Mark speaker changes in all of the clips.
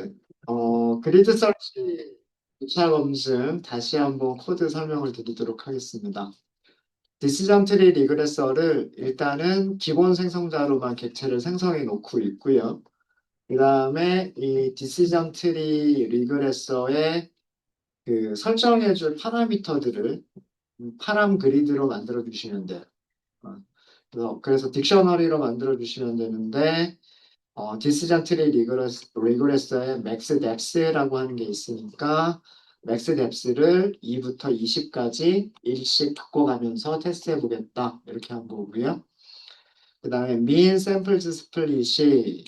Speaker 1: 네. 그리드 서치 교차 검증 다시 한번 코드 설명을 드리도록 하겠습니다. 디시전 트리 리그레서를 일단은 기본 생성자로만 객체를 생성해 놓고 있고요. 그 다음에 이 디시전 트리 리그레서에 그 설정해줄 파라미터들을 파람 그리드로 만들어 주시면 돼요. 어, 그래서 딕셔너리로 만들어 주시면 되는데 디시전 트리 리그레서에 맥스 뎁스라고 하는 게 있으니까 맥스 뎁스를 2부터 20까지 일씩 바꿔가면서 테스트해 보겠다. 이렇게 한 거고요. 그 다음에 mean samples split이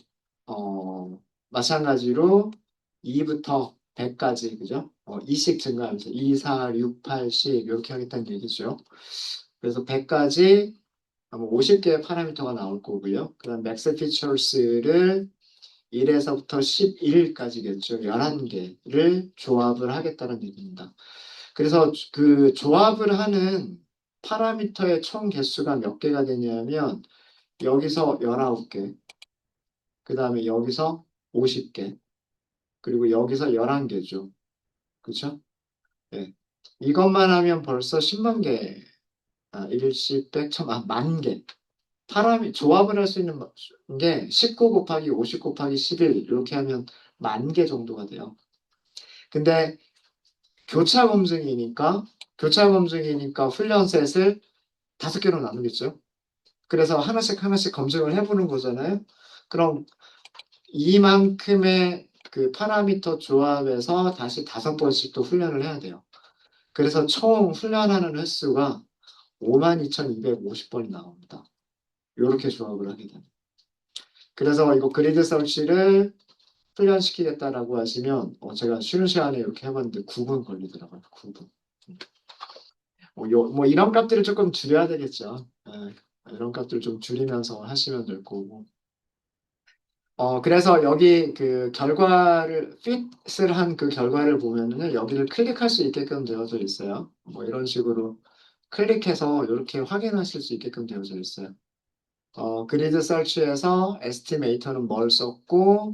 Speaker 1: 마찬가지로 2부터 100까지 그죠? 2씩 증가하면서 2, 4, 6, 8, 10 이렇게 하겠다는 얘기죠. 그래서 100까지 50개의 파라미터가 나올 거고요. 그 다음 맥스 피처스를 1에서부터 11까지겠죠. 11개를 조합을 하겠다는 얘기입니다. 그래서 그 조합을 하는 파라미터의 총 개수가 몇 개가 되냐면 여기서 19개, 그 다음에 여기서 50개, 그리고 여기서 11개죠. 그쵸? 네. 이것만 하면 벌써 10만 개, 일십, 백, 천, 만 개. 조합을 할 수 있는 게 19 곱하기 50 곱하기 11 이렇게 하면 10,000개 정도가 돼요. 근데 교차 검증이니까 훈련 셋을 5개로 나누겠죠. 그래서 하나씩 하나씩 검증을 해보는 거잖아요. 그럼 이만큼의 그 파라미터 조합에서 다시 5번씩 또 훈련을 해야 돼요. 그래서 총 훈련하는 횟수가 52,250번이 나옵니다. 이렇게 조합을 하게 됩니다. 그래서 이거 그리드 설치를 훈련시키겠다라고 하시면 제가 쉬는 시간에 이렇게 해봤는데 9분 걸리더라고요. 9분. 뭐 이런 값들을 조금 줄여야 되겠죠. 이런 값들을 좀 줄이면서 하시면 될 거고. 그래서 여기 그 결과를 핏을 한 그 결과를 보면은 여기를 클릭할 수 있게끔 되어져 있어요. 뭐 이런 식으로 클릭해서 이렇게 확인하실 수 있게끔 되어져 있어요. 그리드 설치에서 에스티메이터는 뭘 썼고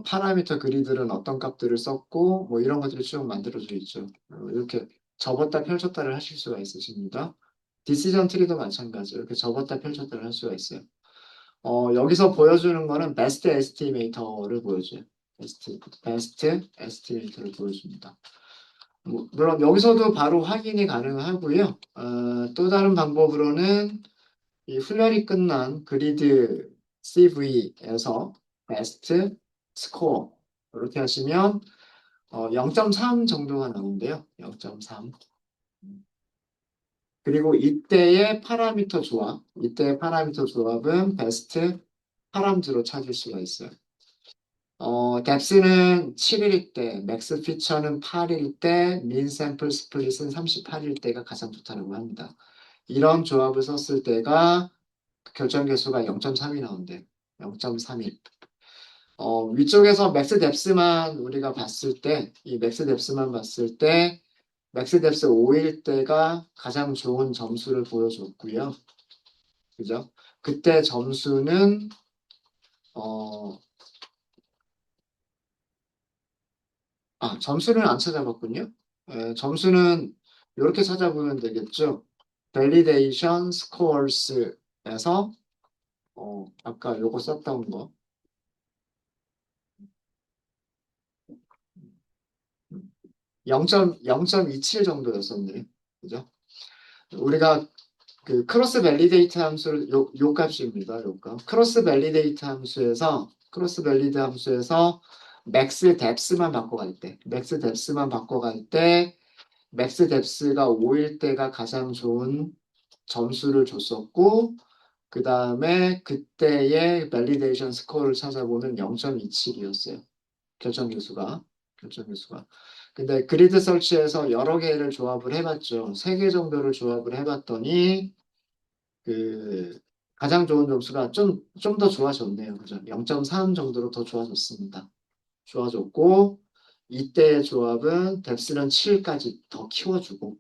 Speaker 1: 파라미터 그리드는 어떤 값들을 썼고 뭐 이런 것들이 쭉 만들어져 있죠. 이렇게 접었다 펼쳤다를 하실 수가 있으십니다. 디시전 트리도 마찬가지 이렇게 접었다 펼쳤다를 할 수가 있어요. 여기서 보여주는 거는 베스트 에스티메이터를 보여줘요. 베스트 에스티메이터를 보여줍니다. 물론 여기서도 바로 확인이 가능하고요. 또 다른 방법으로는 이 훈련이 끝난 그리드 CV에서 베스트 스코어 이렇게 하시면 0.3 정도가 나오는데요. 0.3. 그리고 이때의 파라미터 조합은 베스트 파람즈로 찾을 수가 있어요. 뎁스는 7일 때, 맥스 피처는 8일 때, 민 샘플 스플릿은 38일 때가 가장 좋다고 합니다. 이런 조합을 썼을 때가 결정 개수가 0.3이 나온대. 0.31. 위쪽에서 맥스 뎁스만 우리가 봤을 때, 이 맥스 뎁스만 봤을 때, 맥스 뎁스 5일 때가 가장 좋은 점수를 보여줬고요. 그죠? 그때 점수는, 어, 점수는 안 찾아봤군요. 점수는 이렇게 찾아보면 되겠죠. Validation Scores에서, 아까 요거 썼던 거, 0.27 정도였었네요. 그죠? 우리가 그 크로스 밸리데이트 함수를 요 값입니다. 요 값. 크로스 밸리드 함수에서 맥스 뎁스만 바꿔갈 때, 맥스 뎁스가 5일 때가 가장 좋은 점수를 줬었고, 그 다음에 그때의 밸리데이션 스코어를 찾아보면 0.27이었어요. 결정 교수가. 결정 교수가. 근데 그리드 설치에서 여러 개를 조합을 해봤죠. 3개 정도를 조합을 해봤더니 그 가장 좋은 점수가 좀 더 좋아졌네요. 그죠? 0.3 정도로 더 좋아졌습니다. 좋아졌고 이때의 조합은 뎁스는 7까지 더 키워주고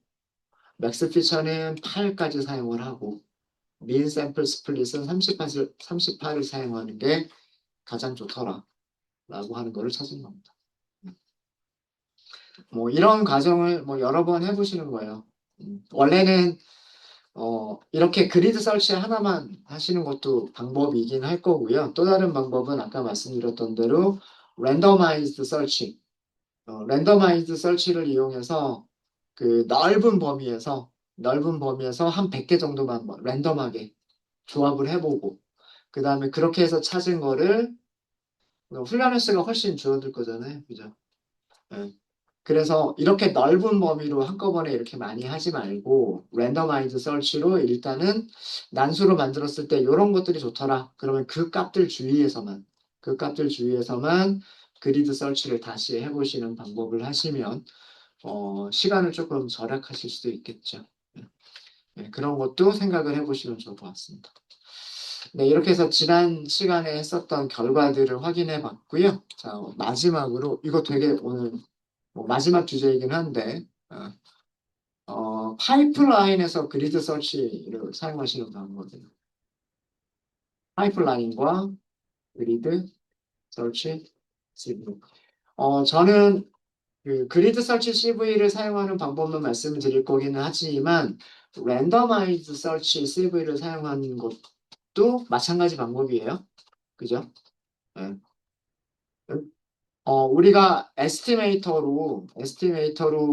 Speaker 1: 맥스 피처는 8까지 사용을 하고 민 샘플 스플릿은 38을 사용하는 게 가장 좋더라. 라고 하는 거를 찾은 겁니다. 뭐 이런 과정을 뭐 여러 번 해보시는 거예요. 원래는 이렇게 그리드 설치 하나만 하시는 것도 방법이긴 할 거고요. 또 다른 방법은 아까 말씀드렸던 대로 랜더마이즈드 설치, 랜더마이즈드 설치를 이용해서 그 넓은 범위에서 한 100개 정도만 뭐 랜덤하게 조합을 해보고 그 다음에 그렇게 해서 찾은 거를 훈련 횟수가 훨씬 줄어들 거잖아요. 그죠? 예. 그래서 이렇게 넓은 범위로 한꺼번에 이렇게 많이 하지 말고 랜더마이즈 서치로 일단은 난수로 만들었을 때 이런 것들이 좋더라. 그러면 그 값들 주위에서만 그리드 서치를 다시 해보시는 방법을 하시면 시간을 조금 절약하실 수도 있겠죠. 네, 그런 것도 생각을 해보시면 좋을 것 같습니다. 네, 이렇게 해서 지난 시간에 했었던 결과들을 확인해 봤고요. 자, 마지막으로 이거 되게 오늘 뭐 마지막 주제이긴 한데 파이프라인에서 그리드 서치를 사용하시는 방법이에요. 파이프라인과 그리드 서치 CV. 저는 그 그리드 서치 CV를 사용하는 방법만 말씀을 드릴 거기는 하지만 랜더마이즈 서치 CV를 사용하는 것도 마찬가지 방법이에요. 그죠? 네. 우리가 에스티메이터로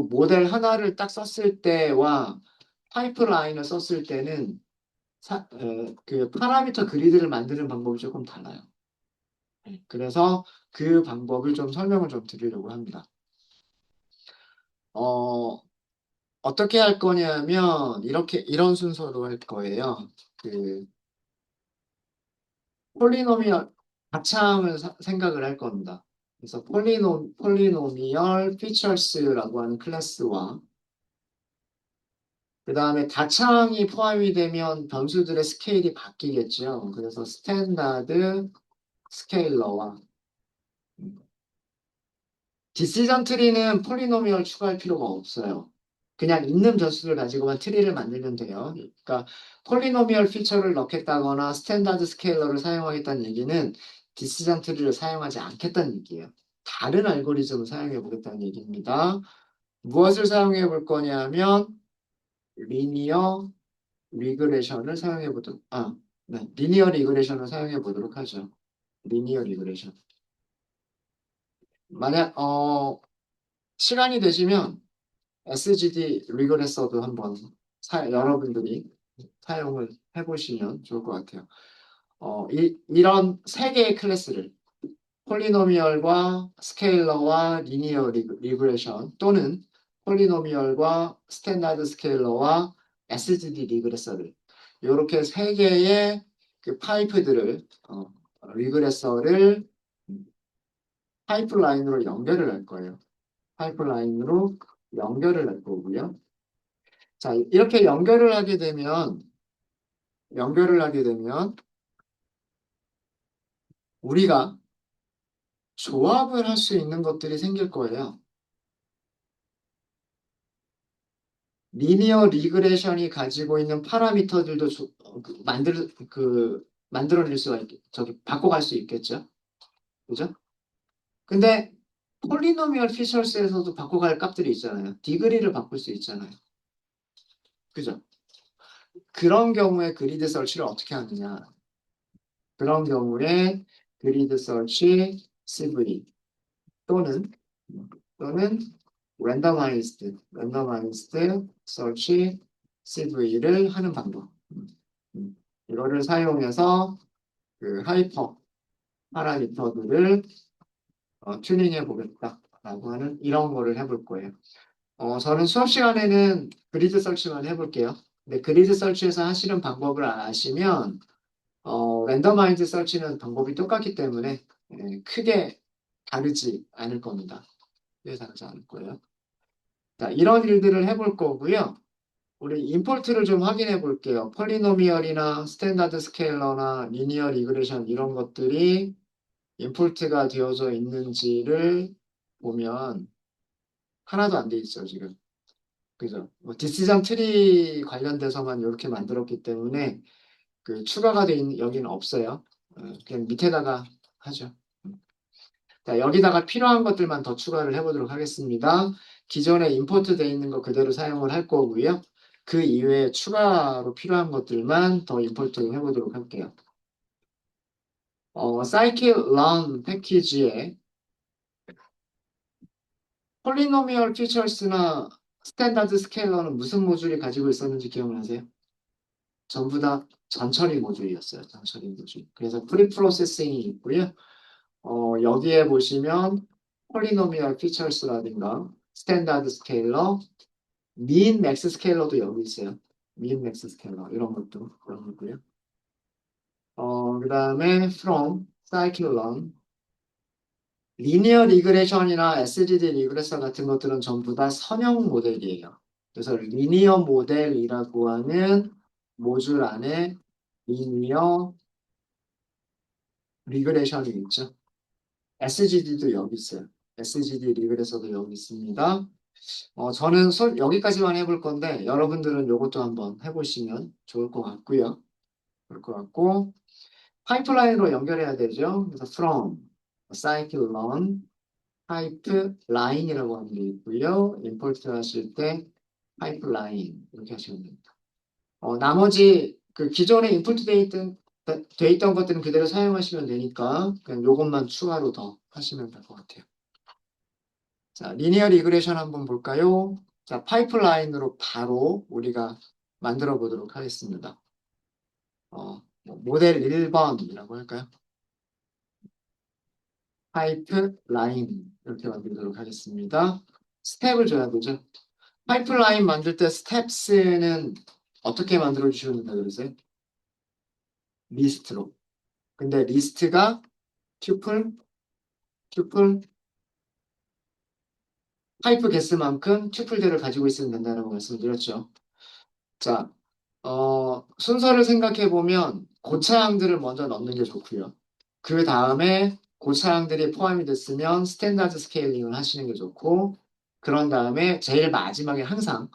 Speaker 1: 모델 하나를 딱 썼을 때와 파이프라인을 썼을 때는 그 파라미터 그리드를 만드는 방법이 조금 달라요. 네, 그래서 그 방법을 좀 설명을 좀 드리려고 합니다. 어, 어떻게 할 거냐면 이런 순서로 할 거예요. 그 폴리노미얼 가창을 생각을 할 겁니다. 그래서 폴리노미얼 피처스라고 하는 클래스와 그 다음에 다창이 포함이 되면 변수들의 스케일이 바뀌겠죠. 그래서 스탠다드 스케일러와 디시전 트리는 폴리노미얼 추가할 필요가 없어요. 그냥 있는 변수를 가지고만 트리를 만들면 돼요. 그러니까 폴리노미얼 피처를 넣겠다거나 스탠다드 스케일러를 사용하겠다는 얘기는 디시전 트리를 사용하지 않겠다는 얘기예요. 다른 알고리즘을 사용해 보겠다는 얘기입니다. 무엇을 사용해 볼 거냐면 리니어 리그레션을 사용해 보도록 네, 리니어 리그레션을 사용해 보도록 하죠. 리니어 리그레션. 만약 시간이 되시면 SGD 리그레서도 한번 여러분들이 사용을 해보시면 좋을 것 같아요. 이런 세 개의 클래스를 폴리노미얼과 스케일러와 리니어 리그레션 또는 폴리노미얼과 스탠다드 스케일러와 SGD 리그레서를 이렇게 세 개의 그 파이프들을 리그레서를 파이프라인으로 연결을 할 거예요. 파이프라인으로 연결을 할 거고요. 자, 이렇게 연결을 하게 되면 우리가 조합을 할 수 있는 것들이 생길 거예요. 리니어 리그레션이 가지고 있는 파라미터들도 만들어낼 수가 바꿔갈 수 있겠죠. 그죠? 근데 폴리노미얼 피처스에서도 바꿔갈 값들이 있잖아요. 디그리를 바꿀 수 있잖아요. 그죠? 그런 경우에 그리드 설치를 어떻게 하느냐? 그런 경우에 그리드 설치 CV 또는 또는 랜더마이즈드 서치 CV를 하는 방법. 이거를 사용해서 그 하이퍼 파라미터들을 튜닝해 보겠다라고 하는 이런 거를 해볼 거예요. 저는 수업 시간에는 그리드 설치만 해볼게요. 근데 그리드 설치에서 하시는 방법을 아시면 랜더마이즈 설치는 방법이 똑같기 때문에 크게 다르지 않을 겁니다. 크게 다르지 않을 거예요. 자, 이런 일들을 해볼 거고요. 우리 임포트를 좀 확인해 볼게요. 폴리노미얼이나 스탠다드 스케일러나 리니어 리그레션 이런 것들이 임포트가 되어져 있는지를 보면 하나도 안 돼 있죠, 지금. 그죠? 뭐 디시전 트리 관련돼서만 이렇게 만들었기 때문에 그 추가가 돼 있는 여기는 없어요. 그냥 밑에다가 하죠. 자, 여기다가 필요한 것들만 더 추가를 해보도록 하겠습니다. 기존에 임포트 돼 있는 거 그대로 사용을 할 거고요. 그 이외에 추가로 필요한 것들만 더 임포트 해보도록 할게요. scikit-learn 패키지에 폴리노미얼 피처스나 스탠다드 스케일러는 무슨 모듈이 가지고 있었는지 기억나세요? 전부 다 전처리 모듈이었어요. 전처리 모듈. 그래서 프리 프로세싱이 있고요. 여기에 보시면 폴리노미얼 피처스라든가 스탠다드 스케일러, 민 맥스 스케일러도 여기 있어요. 민 맥스 스케일러 이런 것도 여기 있고요. 그다음에 from, scikit-learn, 리니어 리그레션이나 SGD 리그레서 같은 것들은 전부 다 선형 모델이에요. 그래서 리니어 모델이라고 하는 모듈 안에 리니어 리그레션이 있죠. SGD도 여기 있어요. SGD 리그레서도 여기 있습니다. 저는 여기까지만 해볼 건데 여러분들은 이것도 한번 해보시면 좋을 것 같고요. 좋을 것 같고 파이프라인으로 연결해야 되죠. 그래서 from, scikit-learn, 파이프라인이라고 하는 게 있고요. 임포트 하실 때 파이프라인 이렇게 하시면 됩니다. 나머지 그 기존에 인풋 돼 있던 것들은 그대로 사용하시면 되니까 그냥 요것만 추가로 더 하시면 될 것 같아요. 자, 리니어 리그레션 한번 볼까요? 자, 파이프라인으로 바로 우리가 만들어 보도록 하겠습니다. 모델 1번이라고 할까요? 파이프라인 이렇게 만들도록 하겠습니다. 스텝을 줘야 되죠. 파이프라인 만들 때 스텝스는 어떻게 만들어 주셨는데 그러세요? 리스트로. 근데 리스트가 튜플, 튜플, 파이프 개수만큼 튜플들을 가지고 있으면 된다는 말씀드렸죠. 자, 순서를 생각해 보면 고차항들을 먼저 넣는 게 좋고요. 그 다음에 고차항들이 포함이 됐으면 스탠다드 스케일링을 하시는 게 좋고, 그런 다음에 제일 마지막에 항상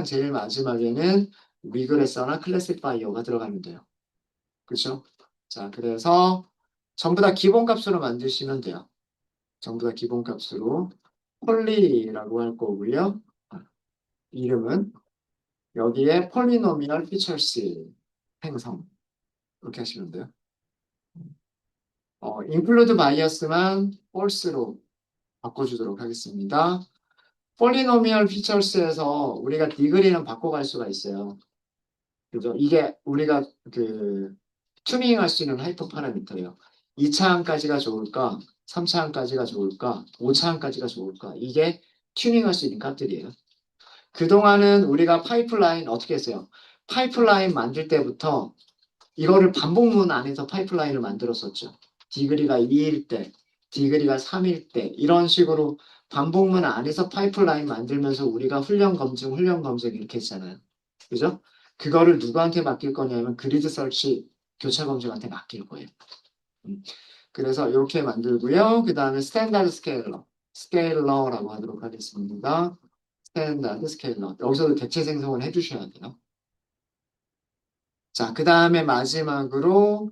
Speaker 1: 제일 마지막에는 리그레서나 클래시파이어가 들어가면 돼요. 그렇죠? 자, 그래서 전부 다 기본값으로 만드시면 돼요. 전부 다 기본값으로 폴리라고 할 거고요. 이름은 여기에 폴리노미얼 피처스 행성 이렇게 하시면 돼요. include bias만 false로 바꿔주도록 하겠습니다. 폴리노미얼 피처스에서 우리가 디그리는 바꿔갈 수가 있어요. 그죠? 이게 우리가 그 튜닝할 수 있는 하이퍼 파라미터예요. 2차항까지가 좋을까? 3차항까지가 좋을까? 5차항까지가 좋을까? 이게 튜닝할 수 있는 값들이에요. 그동안은 우리가 파이프라인 어떻게 했어요? 파이프라인 만들 때부터 이거를 반복문 안에서 파이프라인을 만들었었죠. 디그리가 2일 때, 디그리가 3일 때 이런 식으로 반복문 안에서 파이프라인 만들면서 우리가 훈련 검증 이렇게 했잖아요. 그죠? 그거를 누구한테 맡길 거냐면 그리드 설치 교차 검증한테 맡길 거예요. 음. 그래서 이렇게 만들고요. 그 다음에 스탠다드 스케일러라고 하도록 하겠습니다. 스탠다드 스케일러. 여기서도 대체 생성을 해주셔야 돼요. 자, 그 다음에 마지막으로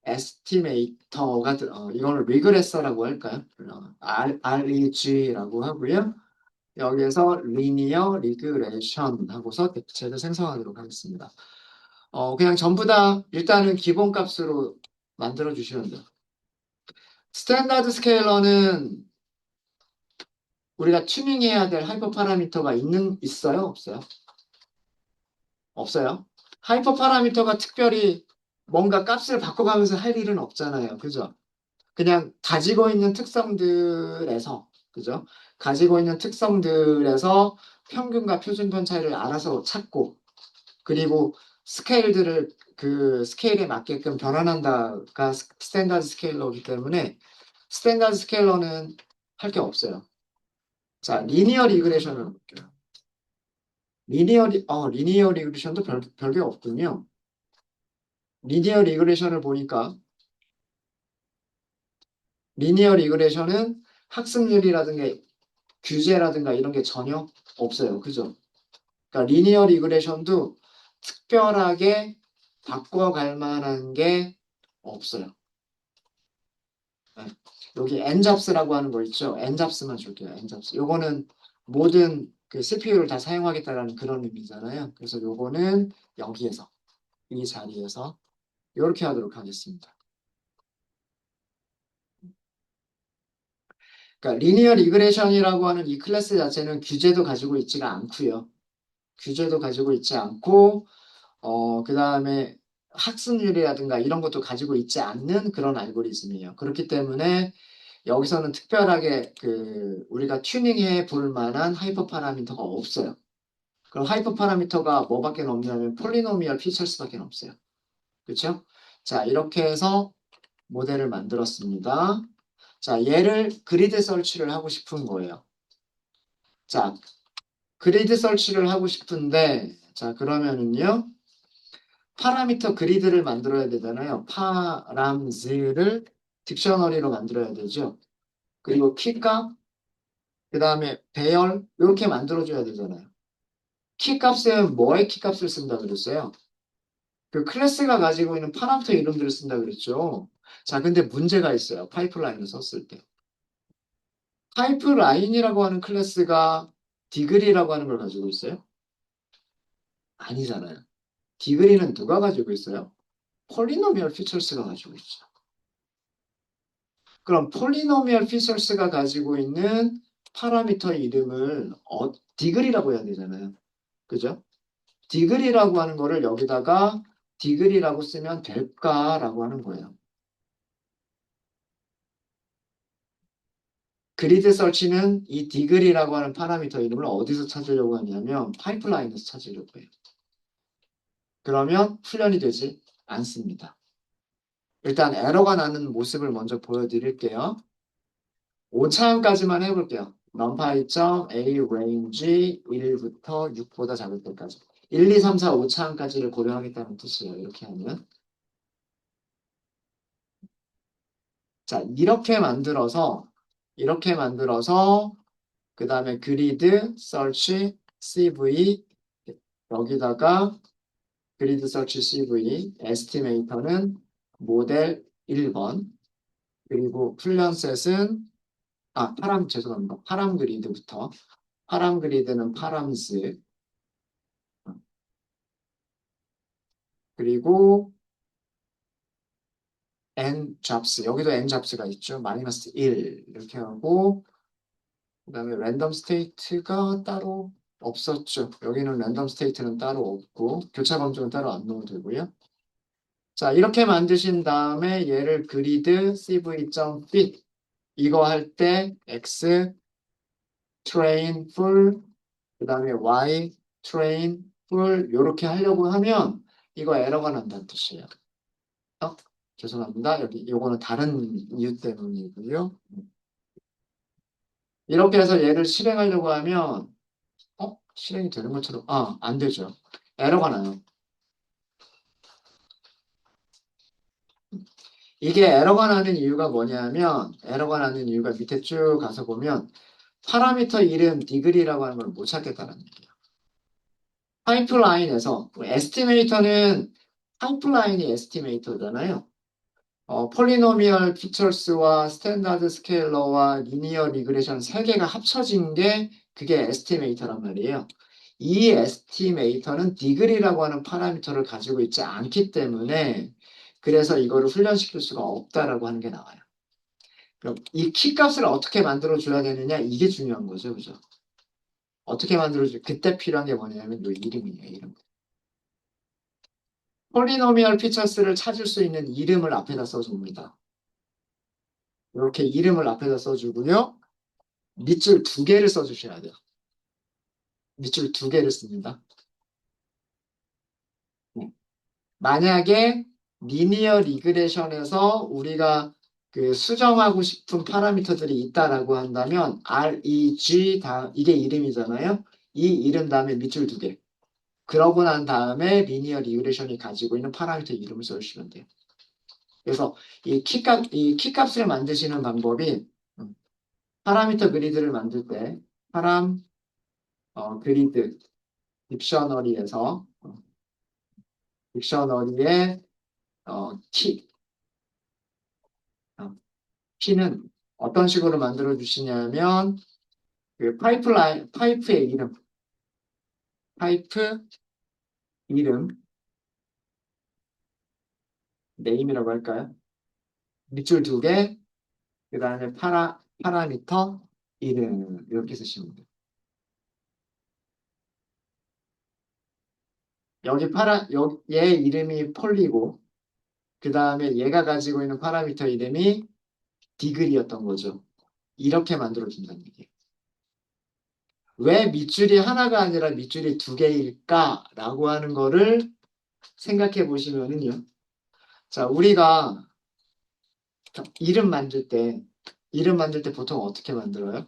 Speaker 1: 에스티메이터가 이거는 리그레서라고 할까요? REG라고 하고요. 여기에서 리니어 리그레션 하고서 대체를 생성하도록 하겠습니다. 그냥 전부 다 일단은 기본값으로 만들어 주시면 돼요. 스탠다드 스케일러는 우리가 튜닝해야 될 하이퍼 파라미터가 있어요? 없어요? 없어요. 하이퍼 파라미터가 특별히 뭔가 값을 바꿔가면서 할 일은 없잖아요. 그죠? 그냥 가지고 있는 특성들에서, 그죠? 가지고 있는 특성들에서 평균과 표준 편차를 알아서 찾고, 그리고 스케일들을 그 스케일에 맞게끔 변환한다가 스탠다드 스케일러이기 때문에 스탠다드 스케일러는 할 게 없어요. 자, 리니어 리그레션을 볼게요. 리니어 리그레션도 별게 없군요. 리니어 리그레션을 보니까 리니어 리그레션은 학습률이라든가 규제라든가 이런 게 전혀 없어요. 그죠? 그러니까 리니어 리그레션도 특별하게 바꿔갈 만한 게 없어요. 네. 여기 n잡스라고 하는 거 있죠? n잡스만 줄게요. n잡스. 요거는 모든 그 CPU를 다 사용하겠다라는 그런 의미잖아요. 그래서 요거는 여기에서 이 자리에서 이렇게 하도록 하겠습니다. 그러니까 리니어 리그레션이라고 하는 이 클래스 자체는 규제도 가지고 있지가 않고요. 규제도 가지고 있지 않고 그다음에 학습률이라든가 이런 것도 가지고 있지 않는 그런 알고리즘이에요. 그렇기 때문에 여기서는 특별하게 그 우리가 튜닝해 볼 만한 하이퍼 파라미터가 없어요. 그럼 하이퍼 파라미터가 뭐밖에 없냐면 폴리노미얼 피처스밖에 없어요. 그렇죠? 자, 이렇게 해서 모델을 만들었습니다. 자, 얘를 그리드 설치를 하고 싶은 거예요. 자, 그리드 설치를 하고 싶은데 자, 그러면은요. 파라미터 그리드를 만들어야 되잖아요. 파람즈를 딕셔너리로 만들어야 되죠. 그리고 키값, 그 다음에 배열 이렇게 만들어줘야 되잖아요. 키값은 뭐의 키값을 쓴다 그랬어요? 그 클래스가 가지고 있는 파라미터 이름들을 쓴다 그랬죠. 자, 근데 문제가 있어요. 파이프라인을 썼을 때. 파이프라인이라고 하는 클래스가 디그리라고 하는 걸 가지고 있어요? 아니잖아요. 디그리는 누가 가지고 있어요? 폴리노미얼 피처스가 가지고 있죠. 그럼 폴리노미얼 피처스가 가지고 있는 파라미터 이름을 디글이라고 해야 되잖아요. 그죠? 디글이라고 하는 거를 여기다가 디글이라고 쓰면 될까라고 하는 거예요. 그리드 설치는 이 디글이라고 하는 파라미터 이름을 어디서 찾으려고 하냐면 파이프라인에서 찾으려고 해요. 그러면 훈련이 되지 않습니다. 일단 에러가 나는 모습을 먼저 보여드릴게요. 5차원까지만 해볼게요. numpy.a range 1부터 6보다 작을 때까지. 1, 2, 3, 4, 5차원까지를 고려하겠다는 뜻이에요. 이렇게 하면. 자, 이렇게 만들어서 그 다음에 그리드, search, cv 여기다가 그리드, search, cv 에스티메이터는 모델 1번 그리고 훈련셋은 죄송합니다. 파람 그리드부터 파람 그리드는 파람스 그리고 n잡스 여기도 n잡스가 있죠. 마이너스 1 이렇게 하고 그다음에 랜덤 스테이트가 따로 없었죠. 여기는 랜덤 스테이트는 따로 없고 교차 검증은 따로 안 넣어도 되고요. 자 이렇게 만드신 다음에 얘를 그리드 cv.fit 이거 할 때 x train full 그다음에 y train full 이렇게 하려고 하면 이거 에러가 난다는 뜻이에요. 죄송합니다. 여기 요거는 다른 이유 때문이고요. 이렇게 해서 얘를 실행하려고 하면 실행이 되는 것처럼 안 되죠. 에러가 나요. 이게 에러가 나는 이유가 뭐냐면 에러가 나는 이유가 밑에 쭉 가서 보면 파라미터 이름 디그리라고 하는 걸 못 찾겠다는 얘기예요. 파이프라인에서 에스티메이터는 파이프라인이 에스티메이터잖아요. 폴리노미얼 피처스와 스탠다드 스케일러와 리니어 리그레션 세 개가 합쳐진 게 그게 에스티메이터란 말이에요. 이 에스티메이터는 디그리라고 하는 파라미터를 가지고 있지 않기 때문에 그래서 이거를 훈련시킬 수가 없다라고 하는 게 나와요. 그럼 이 키값을 어떻게 만들어 줘야 되느냐 이게 중요한 거죠. 그죠? 어떻게 만들어 줘? 그때 필요한 게 뭐냐면 이 이름이에요. 이름. 폴리노미얼 피처스를 찾을 수 있는 이름을 앞에다 써줍니다. 이렇게 이름을 앞에다 써주고요. 밑줄 두 개를 써주셔야 돼요. 밑줄 두 개를 씁니다. 네. 만약에 리니어 리그레션에서 우리가 그 수정하고 싶은 파라미터들이 있다라고 한다면 REG 이게 이름이잖아요. 이 이름 다음에 밑줄 두 개. 그러고 난 다음에 리니어 리그레션이 가지고 있는 파라미터 이름을 써주시면 돼요. 그래서 이 키값을 만드시는 방법이 파라미터 그리드를 만들 때 그리드 딕셔너리에서 딕셔너리의 키, 키는 어떤 식으로 만들어 주시냐면 그 파이프의 이름, 파이프 이름, 네임이라고 할까요? 밑줄 두 개, 그 다음에 파라미터 이름 이렇게 쓰시면 돼요. 얘 이름이 폴리고 그 다음에 얘가 가지고 있는 파라미터 이름이 디글이었던 거죠. 이렇게 만들어준다는 얘기예요. 왜 밑줄이 하나가 아니라 밑줄이 두 개일까라고 하는 거를 생각해 보시면은요. 자, 우리가 이름 만들 때, 이름 만들 때 보통 어떻게 만들어요?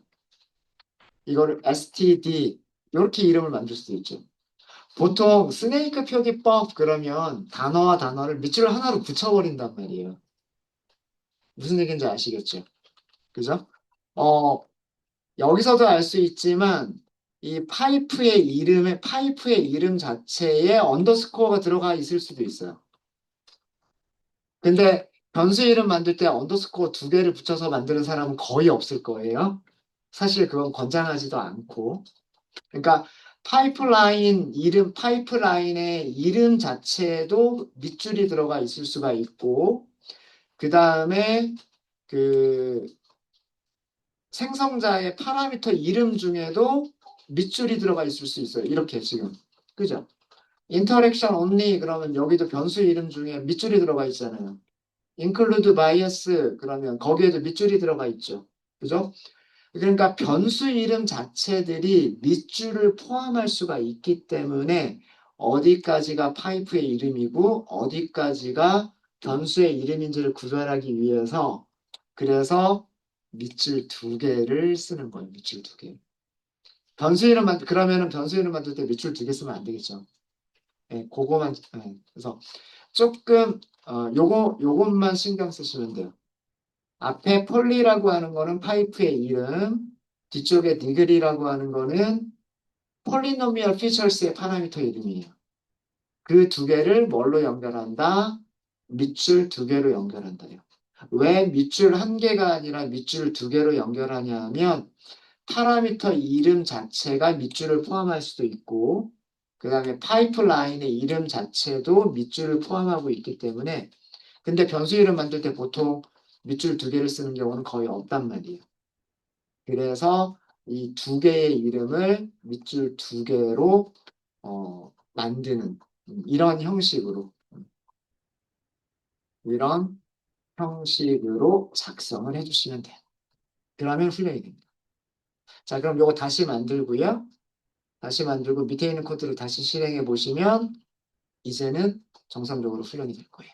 Speaker 1: 이거를 STD, 이렇게 이름을 만들 수도 있죠. 보통 스네이크 표기법 그러면 단어와 단어를 밑줄 하나로 붙여버린단 말이에요. 무슨 얘기인지 아시겠죠? 그죠? 어, 여기서도 알 수 있지만 이 파이프의 이름 자체에 언더스코어가 들어가 있을 수도 있어요. 근데 변수 이름 만들 때 언더스코어 두 개를 붙여서 만드는 사람은 거의 없을 거예요. 사실 그건 권장하지도 않고. 그러니까 파이프라인의 이름 자체에도 밑줄이 들어가 있을 수가 있고, 그 다음에 그 생성자의 파라미터 이름 중에도 밑줄이 들어가 있을 수 있어요. 이렇게 지금. 그죠? 인터랙션 only 그러면 여기도 변수 이름 중에 밑줄이 들어가 있잖아요. include bias 그러면 거기에도 밑줄이 들어가 있죠. 그죠? 그러니까 변수 이름 자체들이 밑줄을 포함할 수가 있기 때문에 어디까지가 파이프의 이름이고 어디까지가 변수의 이름인지를 구별하기 위해서 그래서 밑줄 두 개를 쓰는 거예요. 밑줄 두 개. 그러면은 변수 이름 만들 때 밑줄 두 개 쓰면 안 되겠죠. 네, 그거만 그래서 조금 요것만 신경 쓰시면 돼요. 앞에 폴리라고 하는 거는 파이프의 이름, 뒤쪽에 니글이라고 하는 거는 폴리노미얼 피처스의 파라미터 이름이에요. 그 두 개를 뭘로 연결한다? 밑줄 두 개로 연결한다요. 왜 밑줄 한 개가 아니라 밑줄 두 개로 연결하냐 하면 파라미터 이름 자체가 밑줄을 포함할 수도 있고 그 다음에 파이프라인의 이름 자체도 밑줄을 포함하고 있기 때문에 근데 변수 이름 만들 때 보통 밑줄 두 개를 쓰는 경우는 거의 없단 말이에요. 그래서 이 두 개의 이름을 밑줄 두 개로 만드는 이런 형식으로 이런 형식으로 작성을 해주시면 돼요. 그러면 훈련이 됩니다. 자, 그럼 이거 다시 만들고요. 다시 만들고 밑에 있는 코드를 다시 실행해 보시면 이제는 정상적으로 훈련이 될 거예요.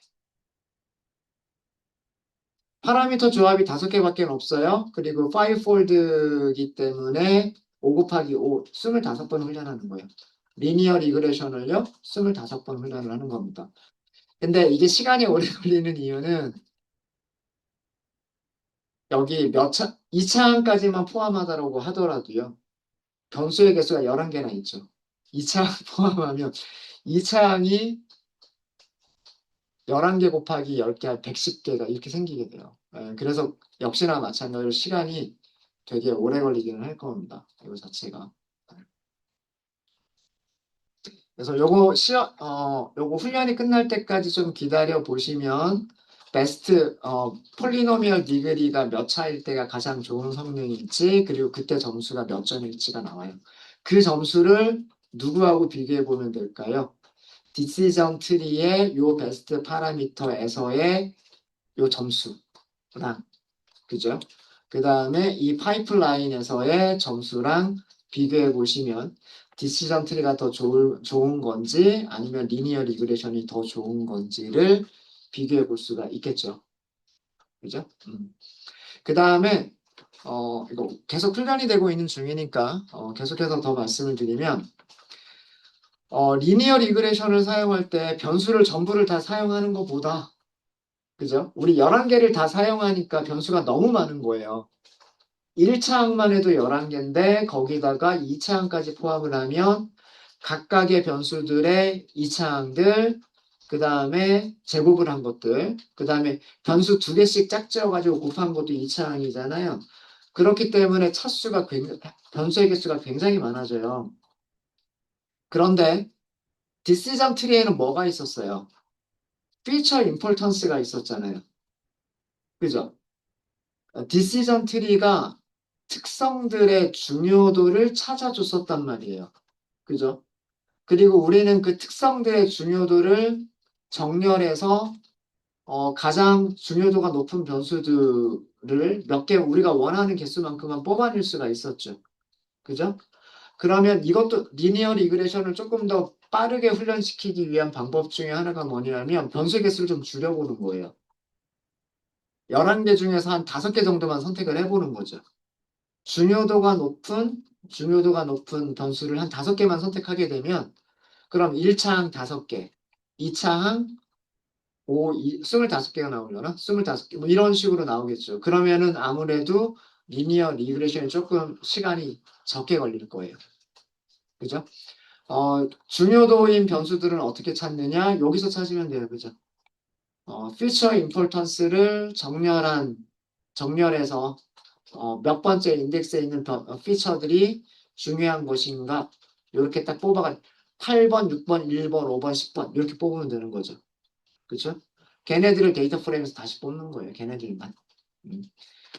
Speaker 1: 파라미터 조합이 5개밖에 없어요. 그리고 5폴드이기 때문에 5 곱하기 5, 25번 훈련하는 거예요. 리니어 리그레션을요, 25번 훈련을 하는 겁니다. 근데 이게 시간이 오래 걸리는 이유는 여기 2차항까지만 포함하다라고 하더라도요. 변수의 개수가 11개나 있죠. 2차항 포함하면 2차항이 11개 곱하기 10개 한 110개가 이렇게 생기게 돼요. 그래서 역시나 마찬가지로 시간이 되게 오래 걸리기는 할 겁니다. 이거 자체가. 그래서 요거 훈련이 끝날 때까지 좀 기다려 보시면 폴리노미얼 디그리가 몇 차일 때가 가장 좋은 성능일지 그리고 그때 점수가 몇 점일지가 나와요. 그 점수를 누구하고 비교해 보면 될까요? 디시전 트리의 요 베스트 파라미터에서의 요 점수랑 그죠? 그 다음에 이 파이프라인에서의 점수랑 비교해 보시면 디시전 트리가 더 좋은 건지 아니면 리니어 리그레션이 더 좋은 건지를 비교해 볼 수가 있겠죠. 그죠? 그 다음에 이거 계속 훈련이 되고 있는 중이니까 계속해서 더 말씀을 드리면 리니어 리그레션을 사용할 때 변수를 전부를 다 사용하는 것보다 그죠? 우리 11개를 다 사용하니까 변수가 너무 많은 거예요. 1차항만 해도 11개인데 거기다가 2차항까지 포함을 하면 각각의 변수들의 2차항들 그 다음에 제곱을 한 것들, 그 다음에 변수 두 개씩 짝지어가지고 곱한 것도 2차항이잖아요. 그렇기 때문에 차수가 변수의 개수가 굉장히 많아져요. 그런데 디시전 트리에는 뭐가 있었어요? 피처 임포턴스가 있었잖아요. 그죠? 디시전 트리가 특성들의 중요도를 찾아줬었단 말이에요. 그죠? 그리고 우리는 그 특성들의 중요도를 정렬해서 가장 중요도가 높은 변수들을 몇 개 우리가 원하는 개수만큼만 뽑아낼 수가 있었죠. 그죠? 그러면 이것도 리니어 리그레션을 조금 더 빠르게 훈련시키기 위한 방법 중에 하나가 뭐냐면 변수 개수를 좀 줄여보는 거예요. 11개 중에서 한 5개 정도만 선택을 해보는 거죠. 중요도가 높은 변수를 한 5개만 선택하게 되면 그럼 1차항 5개, 2차항 25개가 나오려나? 25개, 뭐 이런 식으로 나오겠죠. 그러면은 아무래도 리니어 리그레션이 조금 시간이 적게 걸릴 거예요. 그죠? 중요도인 변수들은 어떻게 찾느냐? 여기서 찾으면 돼요. 그죠? future importance를 정렬해서 몇 번째 인덱스에 있는 피처들이 중요한 것인가? 이렇게 딱 뽑아가 8번, 6번, 1번, 5번, 10번 이렇게 뽑으면 되는 거죠. 그렇죠? 걔네들을 데이터 프레임에서 다시 뽑는 거예요. 걔네들만. 음.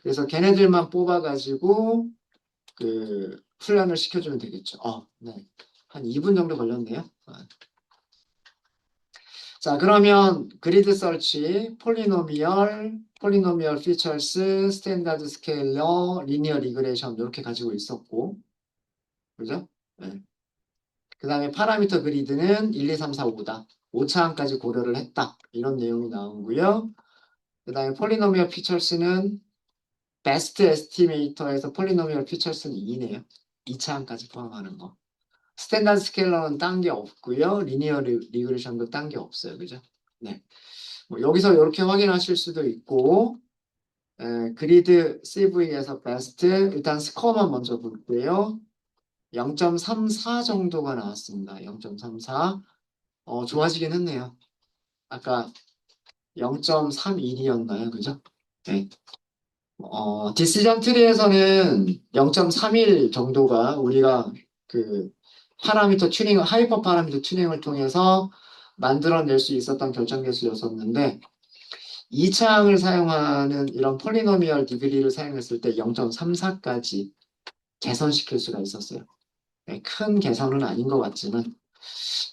Speaker 1: 그래서 걔네들만 뽑아가지고 그 훈련을 시켜주면 되겠죠. 네. 한 2분 정도 걸렸네요. 자, 그러면 그리드 서치, 폴리노미얼 피처스, 스탠다드 스케일러, 리니어 리그레이션 이렇게 가지고 있었고, 그죠? 네. 그 다음에 파라미터 그리드는 1, 2, 3, 4, 5다. 5차항까지 고려를 했다. 이런 내용이 나오고요. 그 다음에 폴리노미얼 피처스는 베스트 에스티메이터에서 폴리노미얼 피처스는 2네요. 2차항까지 포함하는 거. 스탠다드 스케일러는 딴 게 없고요. 리니어 리그레이션도 딴 게 없어요. 그죠? 네. 뭐 여기서 이렇게 확인하실 수도 있고, 그리드 CV에서 베스트, 일단 스코어만 먼저 볼게요. 0.34 정도가 나왔습니다. 0.34. 좋아지긴 했네요. 아까 0.31이었나요? 그죠? 네. 디시전 트리에서는 0.31 정도가 우리가 그 하이퍼 파라미터 튜닝을 통해서 만들어낼 수 있었던 결정 개수였었는데, 2차항을 사용하는 이런 폴리노미얼 디그리를 사용했을 때 0.34까지 개선시킬 수가 있었어요. 네, 큰 개선은 아닌 것 같지만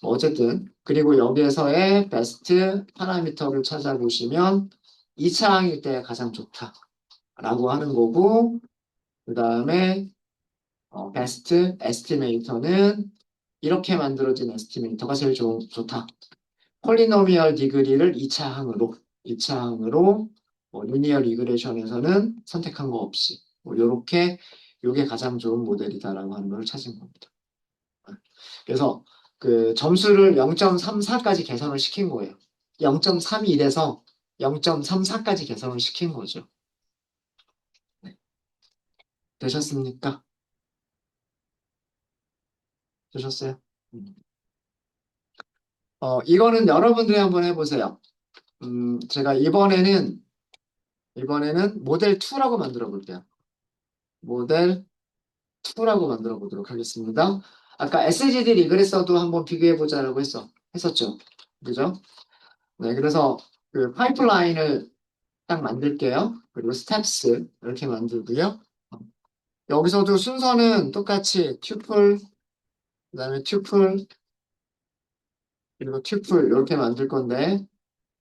Speaker 1: 뭐 어쨌든 그리고 여기에서의 베스트 파라미터를 찾아보시면 2차항일 때 가장 좋다라고 하는 거고 그 다음에 베스트 에스티메이터는 이렇게 만들어진 에스티메이터가 제일 좋다. 폴리노미얼 디그리를 2차항으로 리니어 리그레이션에서는 선택한 거 없이 요렇게 요게 가장 좋은 모델이다라고 하는 걸 찾은 겁니다. 그래서 그 점수를 0.34까지 개선을 시킨 거예요. 0.31에서 0.34까지 개선을 시킨 거죠. 네. 되셨습니까? 되셨어요? 음. 이거는 여러분들이 한번 해보세요. 제가 이번에는 모델 2라고 만들어 볼게요. 모델 2라고 만들어 보도록 하겠습니다. 아까 SGD 리그레서도 한번 비교해 보자라고 했었죠. 그죠? 네, 그래서 그 파이프라인을 딱 만들게요. 그리고 스텝스 이렇게 만들고요. 여기서도 순서는 똑같이 튜플, 그다음에 튜플, 그리고 튜플 이렇게 만들 건데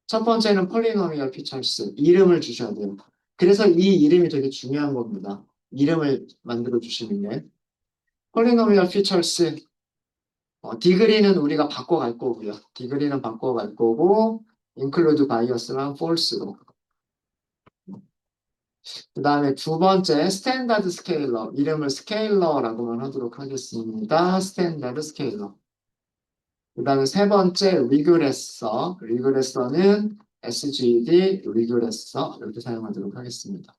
Speaker 1: 첫 번째는 폴리노미얼 피처스 이름을 주셔야 돼요. 그래서 이 이름이 되게 중요한 겁니다. 이름을 만들어 주시는 게 폴리노미얼 피처스 디그리는 우리가 바꿔갈 거고요. 디그리는 바꿔갈 거고 include bias랑 false로 그 다음에 두 번째 스탠다드 스케일러 이름을 스케일러라고만 하도록 하겠습니다. 스탠다드 스케일러 그 다음에 세 번째 리그레서는 SGD 리그레서 이렇게 사용하도록 하겠습니다.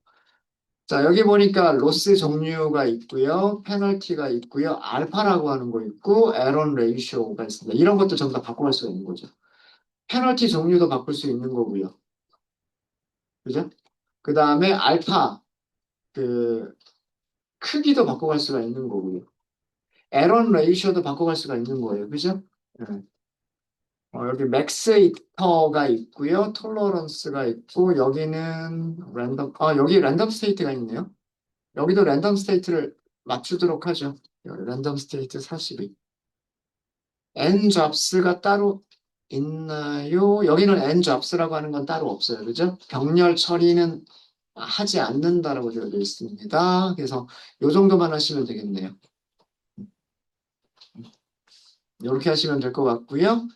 Speaker 1: 자 여기 보니까 로스 종류가 있고요. 페널티가 있고요. 알파라고 하는 거 있고 에런 레이쇼가 있습니다. 이런 것도 전부 다 바꿔갈 수가 있는 거죠. 페널티 종류도 바꿀 수 있는 거고요. 그죠? 그 다음에 알파, 그, 크기도 바꿔갈 수가 있는 거고요. 에런 레이쇼도 바꿔갈 수가 있는 거예요. 그죠? 네. 여기 맥스 이터가 있고요. 톨러런스가 있고, 여기는 여기 랜덤 스테이트가 있네요. 여기도 랜덤 스테이트를 맞추도록 하죠. 여기 랜덤 스테이트 42. n 잡스가 따로 있나요? 여기는 n 잡스라고 하는 건 따로 없어요. 그죠? 병렬 처리는 하지 않는다라고 되어 있습니다. 그래서 요 정도만 하시면 되겠네요. 이렇게 하시면 될 것 같고요.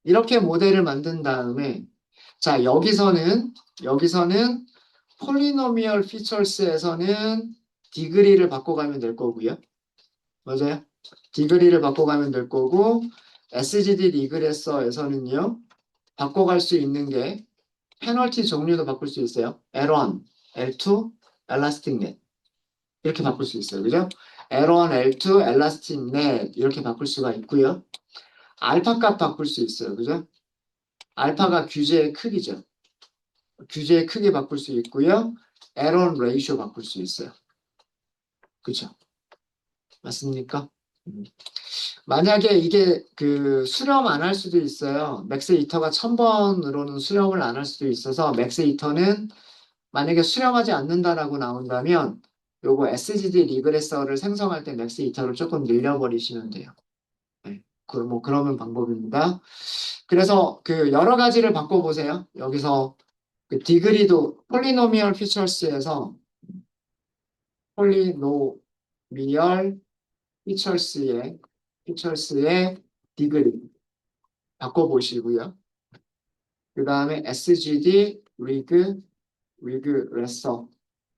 Speaker 1: 이렇게 모델을 만든 다음에 자, 여기서는 폴리노미얼 피처스에서는 디그리를 바꿔가면 될 거고요. 맞아요? 디그리를 바꿔가면 될 거고 SGD 리그레서에서는요. 바꿔갈 수 있는 게 페널티 종류도 바꿀 수 있어요. L1, L2, 엘라스틱 넷 이렇게 바꿀 수 있어요. 그죠? L1, L2, 엘라스틱 넷 이렇게 바꿀 수가 있고요. 알파 값 바꿀 수 있어요. 그죠? 알파가 규제의 크기죠. 규제의 크기 바꿀 수 있고요. 에런 레이쇼 바꿀 수 있어요. 그죠? 맞습니까? 음. 만약에 이게 그 수렴 안 할 수도 있어요. 맥스 이터가 1000번으로는 수렴을 안 할 수도 있어서 맥스 이터는 만약에 수렴하지 않는다라고 나온다면 요거 SGD 리그레서를 생성할 때 맥스 이터를 조금 늘려버리시면 돼요. 네. 뭐 그러면 방법입니다. 그래서 그 여러 가지를 바꿔보세요. 여기서 그 디그리도 폴리노미얼 피처스에서 폴리노미얼 피처스의 디그리 바꿔보시고요. 그 다음에 SGD 리그레서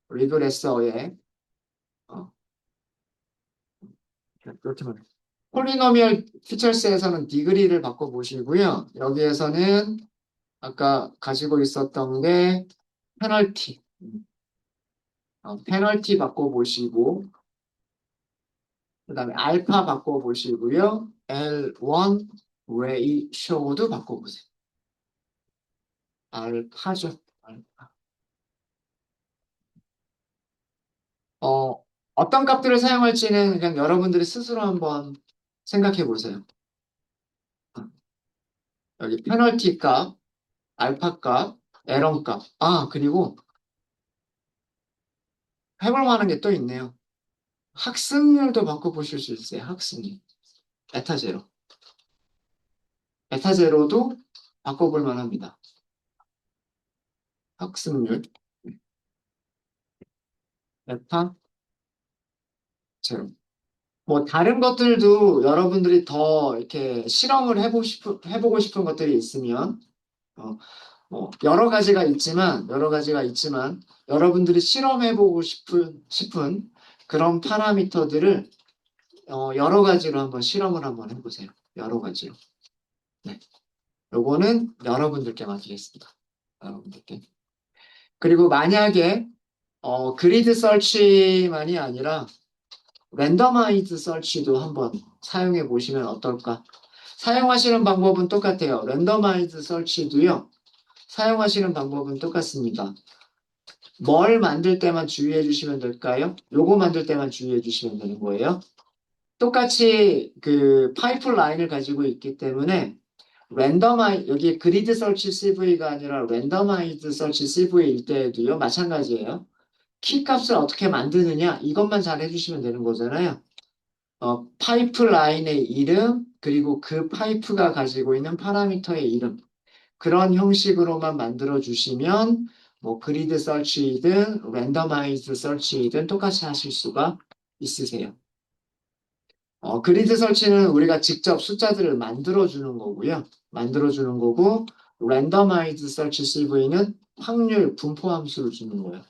Speaker 1: 리그레서의 어, 이렇게 말해요. 폴리노미얼 피처스에서는 디그리를 바꿔보시고요. 여기에서는 아까 가지고 있었던 게 페널티 페널티 바꿔보시고 그 다음에 알파 바꿔보시고요. L1 레이쇼도 바꿔보세요. 알파죠. 알파. 어떤 값들을 사용할지는 그냥 여러분들이 스스로 한번 생각해 보세요. 여기 페널티 값, 알파 값, 에런 값. 그리고 해볼 만한 게 또 있네요. 학습률도 바꿔보실 수 있어요. 학습률. 에타 제로. 에타 제로도 바꿔볼 만합니다. 학습률. 에타 제로. 뭐 다른 것들도 여러분들이 더 이렇게 실험을 해보고 싶은 것들이 있으면 어, 뭐 여러 가지가 있지만 여러분들이 실험해보고 싶은 그런 파라미터들을 여러 가지로 한번 실험을 한번 해보세요. 여러 가지로. 네. 요거는 여러분들께 맡기겠습니다. 여러분들께. 그리고 만약에 그리드 설치만이 아니라 랜더마이즈 설치도 한번 사용해 보시면 어떨까? 사용하시는 방법은 똑같아요. 랜더마이즈 설치도요. 사용하시는 방법은 똑같습니다. 뭘 만들 때만 주의해 주시면 될까요? 요거 만들 때만 주의해 주시면 되는 거예요. 똑같이 그 파이프라인을 가지고 있기 때문에 여기 그리드 설치 CV가 아니라 랜더마이즈 설치 CV일 때에도요. 마찬가지예요. 키 값을 어떻게 만드느냐 이것만 잘 해주시면 되는 거잖아요. 파이프라인의 이름, 그리고 그 파이프가 가지고 있는 파라미터의 이름. 그런 형식으로만 만들어 주시면 뭐 그리드 설치이든 랜더마이즈 설치이든 똑같이 하실 수가 있으세요. 그리드 설치는 우리가 직접 숫자들을 만들어 주는 거고요. 만들어 주는 거고 랜더마이즈 설치 CV는 확률 분포 함수를 주는 거예요.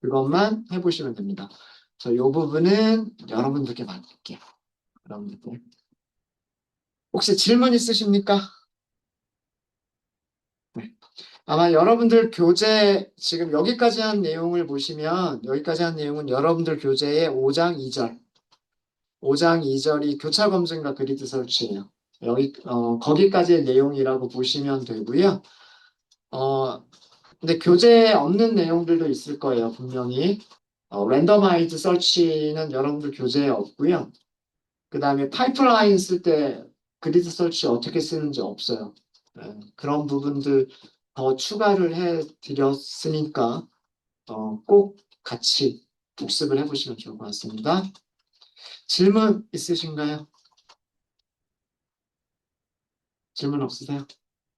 Speaker 1: 그것만 해보시면 됩니다. 이 부분은 여러분들께 맡길게요. 여러분들. 혹시 질문 있으십니까? 네. 아마 여러분들 교재 지금 여기까지 한 내용을 보시면 여기까지 한 내용은 여러분들 교재의 5장 2절. 5장 2절이 교차 검증과 그리드 설치예요. 거기까지의 내용이라고 보시면 되고요. 근데 교재에 없는 내용들도 있을 거예요, 분명히. 랜더마이즈 서치는 여러분들 교재에 없고요. 그 다음에 파이프라인 쓸 때 그리드 서치 어떻게 쓰는지 없어요. 그런 부분들 더 추가를 해 드렸으니까 꼭 같이 복습을 해보시면 좋을 것 같습니다. 질문 있으신가요? 질문 없으세요?